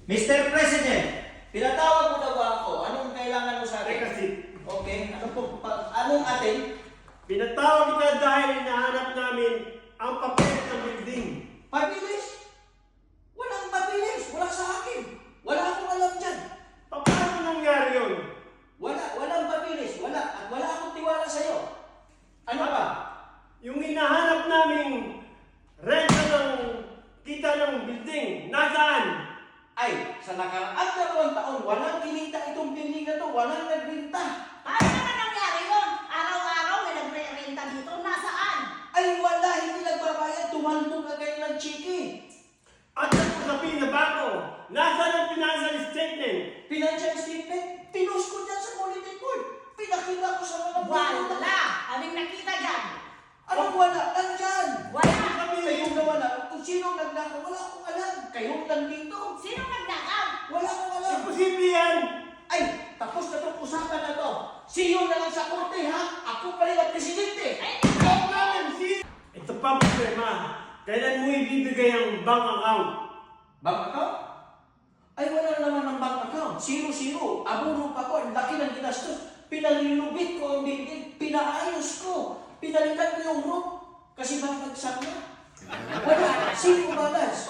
Mr. President, pinatawag mo daw ba ako? Anong kailangan mo sa akin? Kasi, Okay, anong atin? pinatawag kita dahil hinahanap namin ang papel ng building. Papilis? Walang papilis. Wala sa akin. Wala akong alam dyan. Paano nangyari yun? Walang papilis. Wala. At wala akong tiwala sa'yo. Ano ba? Yung hinahanap naming renta ng kita ng building, nasaan? Ay, sa nakaraang 2 taon, walang kinita itong building na to. Walang nagbinta. Paano naman nangyari yun? Araw-araw may nagre-renta dito. Nasaan? Ay, wala. Hindi nagbabayad. Tumalbog ka kayo ng chiki. At nagpusapin na ba ako? Nasaan ang financial statement? Financial statement, pinost ko dyan sa bulletin board. Pinakita ko sa mga Wala! Aming nakita dyan. Anong wala? Nandyan. Wala! Kayong nawala. Kung sino nagnakaw, wala akong alam. Kayong nandito. Sino nagnakaw? Wala akong alam. Imposible yan! Ay, tapos na itong usapan na to. Siyo na lang sa korte, ha? Ako pa rin ang presidente. Ay, Huwag namin si... Ito pa ang problema. Kailan mo ibibigay ang bank account? Bank account? Ay, wala naman ng bank account. Zero. Aburo pa ko. Ang laki ng ginastos. Pinalilubit ko ang building. Pinaayos ko. Pinalitan ko yung roof. Kasi bakit nagsama? Wala. Zero balance.